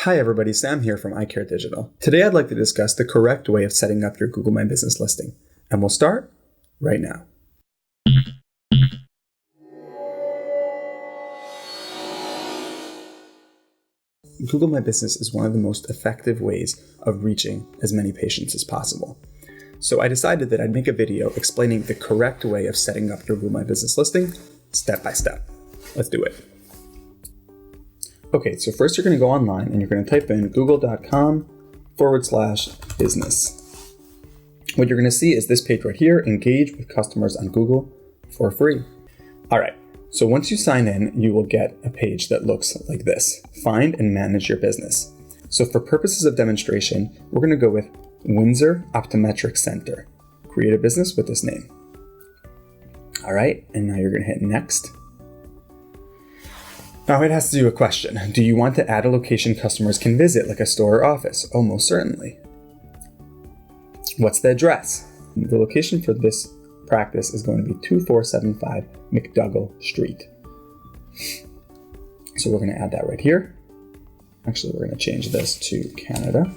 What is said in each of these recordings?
Hi everybody, Sam here from iCare Digital. Today I'd like to discuss the correct way of setting up your Google My Business listing. And we'll start right now. Google My Business is one of the most effective ways of reaching as many patients as possible. So I decided that I'd make a video explaining the correct way of setting up your Google My Business listing step by step. Let's do it. Okay, so first you're going to go online and you're going to type in google.com/business. What you're going to see is this page right here, engage with customers on Google for free. All right, so once you sign in, you will get a page that looks like this. Find and manage your business. So for purposes of demonstration, we're going to go with Windsor Optometric Centre. Create a business with this name. All right, and now you're going to hit next. Now it has to do a question. Do you want to add a location customers can visit, like a store or office? Oh, most certainly. What's the address? The location for this practice is going to be 2475 McDougall Street. So we're going to add that right here. Actually, we're going to change this to Canada.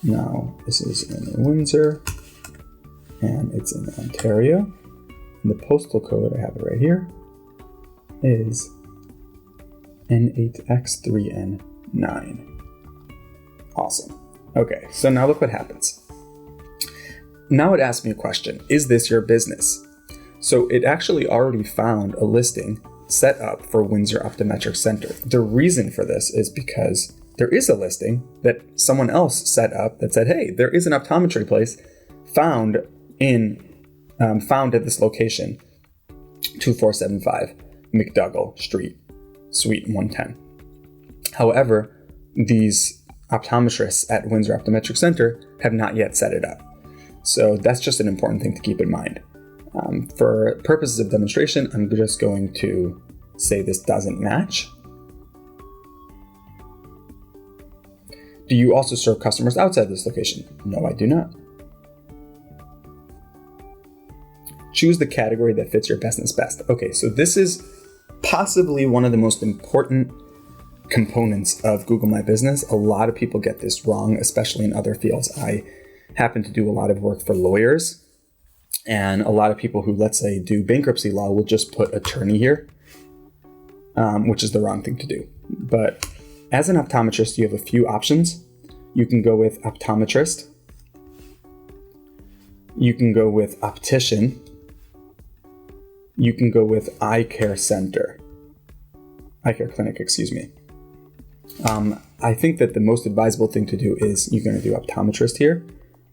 Now, this is in Windsor, and it's in Ontario. And the postal code, I have it right here, is N8X3N9. Awesome. Okay, so now look what happens. Now it asks me a question. Is this your business? So it actually already found a listing set up for Windsor Optometric Centre. The reason for this is because there is a listing that someone else set up that said, hey, there is an optometry place found at this location, 2475 McDougall Street, Suite 110. However, these optometrists at Windsor Optometric Centre have not yet set it up. So that's just an important thing to keep in mind. For purposes of demonstration, I'm just going to say this doesn't match. Do you also serve customers outside this location? No, I do not. Choose the category that fits your business best. Okay, so this is possibly one of the most important components of Google My Business. A lot of people get this wrong, especially in other fields. I happen to do a lot of work for lawyers, and a lot of people who, let's say, do bankruptcy law will just put attorney here, which is the wrong thing to do. But as an optometrist, you have a few options. You can go with optometrist. You can go with optician. You can go with eye care clinic, excuse me. I think that the most advisable thing to do is you're going to do optometrist here,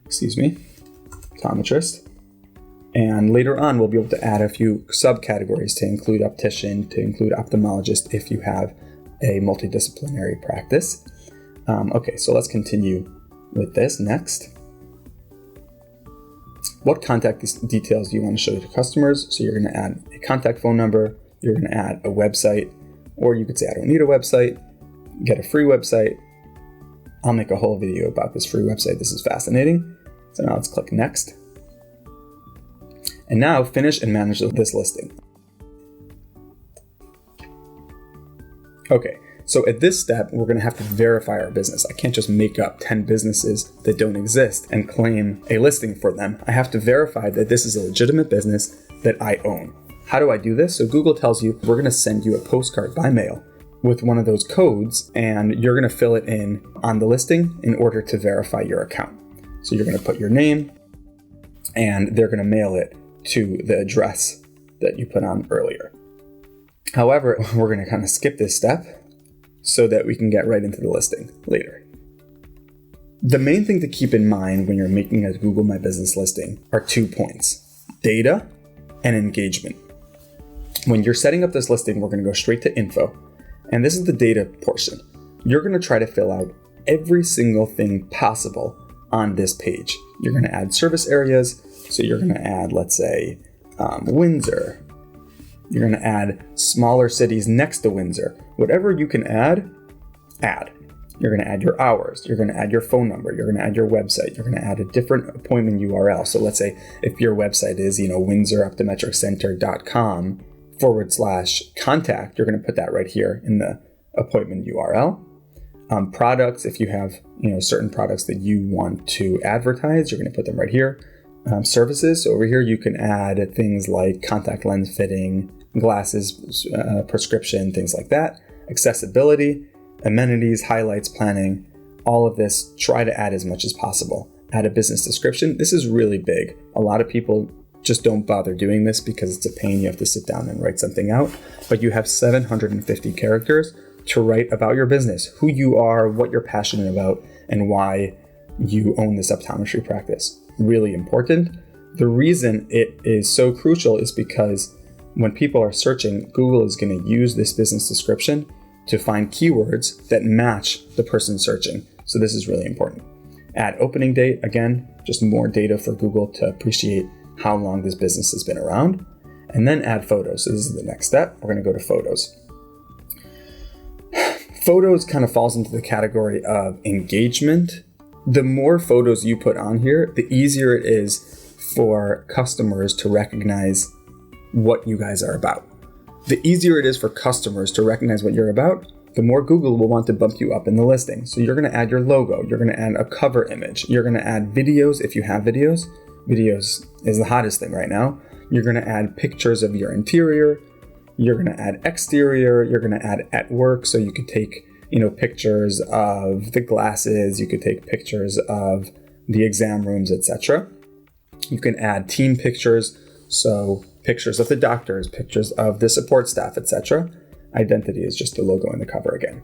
optometrist. And later on, we'll be able to add a few subcategories to include optician, to include ophthalmologist if you have a multidisciplinary practice. Okay, so let's continue with this next. What contact details do you want to show to customers? So you're going to add a contact phone number, you're going to add a website, or you could say, I don't need a website, get a free website. I'll make a whole video about this free website. This is fascinating. So now let's click next. And now finish and manage this listing. Okay, so at this step, we're going to have to verify our business. I can't just make up 10 businesses that don't exist and claim a listing for them. I have to verify that this is a legitimate business that I own. How do I do this? So Google tells you, we're going to send you a postcard by mail with one of those codes, and you're going to fill it in on the listing in order to verify your account. So you're going to put your name, and they're going to mail it to the address that you put on earlier. However, we're going to kind of skip this step so that we can get right into the listing later. The main thing to keep in mind when you're making a Google My Business listing are 2 points: data and engagement. When you're setting up this listing, we're going to go straight to info, and this is the data portion. You're going to try to fill out every single thing possible on this page. You're going to add service areas, so you're going to add, let's say, Windsor. You're going to add smaller cities next to Windsor. Whatever you can add. You're going to add your hours. You're going to add your phone number. You're going to add your website. You're going to add a different appointment URL. So let's say if your website is, windsoroptometriccentre.com, /contact, you're going to put that right here in the appointment URL. Products, if you have certain products that you want to advertise, you're going to put them right here. Services, so over here you can add things like contact lens fitting, glasses, prescription, things like that. Accessibility, amenities, highlights, planning, all of this, try to add as much as possible. Add a business description. This is really big. A lot of people just don't bother doing this because it's a pain. You have to sit down and write something out. But you have 750 characters to write about your business, who you are, what you're passionate about, and why you own this optometry practice. Really important. The reason it is so crucial is because when people are searching, Google is going to use this business description to find keywords that match the person searching. So this is really important. Add opening date. Again, just more data for Google to appreciate how long this business has been around. And then add photos. So this is the next step. We're going to go to photos. Photos kind of falls into the category of engagement. The more photos you put on here, the easier it is for customers to recognize what you guys are about. The easier it is for customers to recognize what you're about, the more Google will want to bump you up in the listing. So you're going to add your logo. You're going to add a cover image. You're going to add videos if you have videos. Videos is the hottest thing right now. You're going to add pictures of your interior. You're going to add exterior. You're going to add at work. So you could take pictures of the glasses, you could take pictures of the exam rooms, etc. You can add team pictures, so pictures of the doctors, pictures of the support staff, etc. Identity is just the logo and the cover again.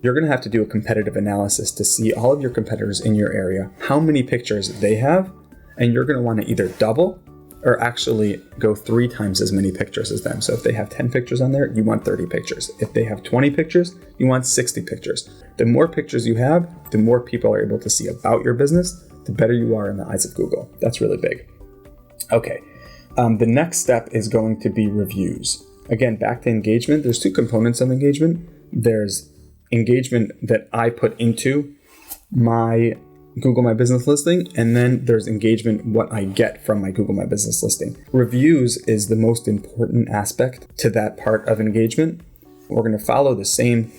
You're going to have to do a competitive analysis to see all of your competitors in your area, how many pictures they have, and you're going to want to either double or actually go 3 times as many pictures as them. So if they have 10 pictures on there, you want 30 pictures. If they have 20 pictures, you want 60 pictures. The more pictures you have, the more people are able to see about your business, the better you are in the eyes of Google. That's really big. Okay, the next step is going to be reviews. Again, back to engagement. There's 2 components of engagement. There's engagement that I put into my Google My Business listing, and then there's engagement, what I get from my Google My Business listing. Reviews is the most important aspect to that part of engagement. We're going to follow the same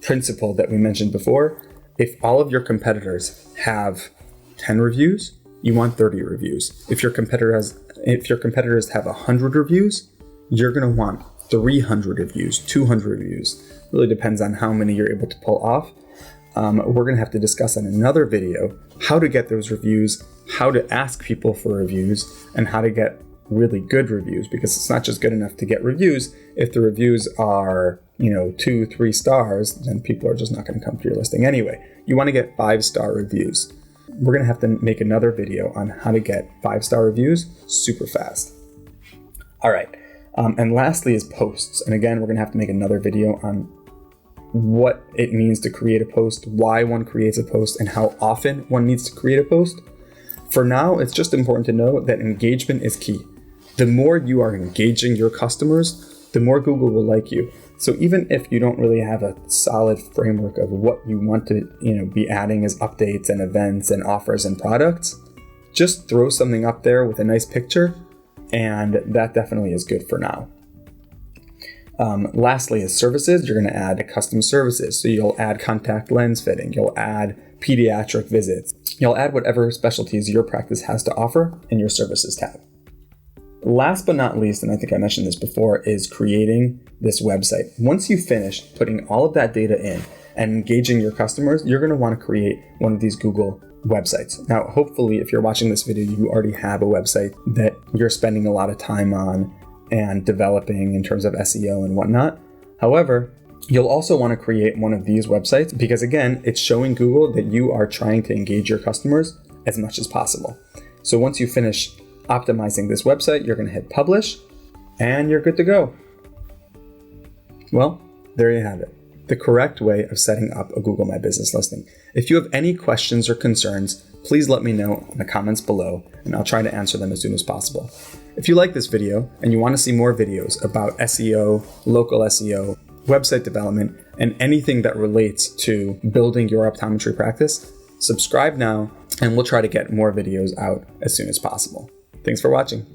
principle that we mentioned before. If all of your competitors have 10 reviews, you want 30 reviews. If your competitors have 100 reviews, you're going to want 300 reviews, 200 reviews. Really depends on how many you're able to pull off. We're going to have to discuss in another video how to get those reviews, how to ask people for reviews, and how to get really good reviews, because it's not just good enough to get reviews. If the reviews are, 2-3 stars, then people are just not going to come to your listing anyway. You want to get 5-star reviews. We're going to have to make another video on how to get 5-star reviews super fast. All right. And lastly is posts. And again, we're going to have to make another video on what it means to create a post, why one creates a post, and how often one needs to create a post. For now, it's just important to know that engagement is key. The more you are engaging your customers, the more Google will like you. So even if you don't really have a solid framework of what you want to be adding as updates and events and offers and products, just throw something up there with a nice picture, and that definitely is good for now. Lastly is services. You're going to add custom services. So you'll add contact lens fitting. You'll add pediatric visits. You'll add whatever specialties your practice has to offer in your services tab. Last but not least, and I think I mentioned this before, is creating this website. Once you finish putting all of that data in and engaging your customers, you're going to want to create one of these Google websites. Now, hopefully, if you're watching this video, you already have a website that you're spending a lot of time on and developing in terms of SEO and whatnot. However, you'll also want to create one of these websites because, again, it's showing Google that you are trying to engage your customers as much as possible. So once you finish optimizing this website, you're going to hit publish and you're good to go. Well, there you have it. The correct way of setting up a Google My Business listing. If you have any questions or concerns, please let me know in the comments below and I'll try to answer them as soon as possible. If you like this video and you want to see more videos about SEO, local SEO, website development, and anything that relates to building your optometry practice, subscribe now and we'll try to get more videos out as soon as possible. Thanks for watching.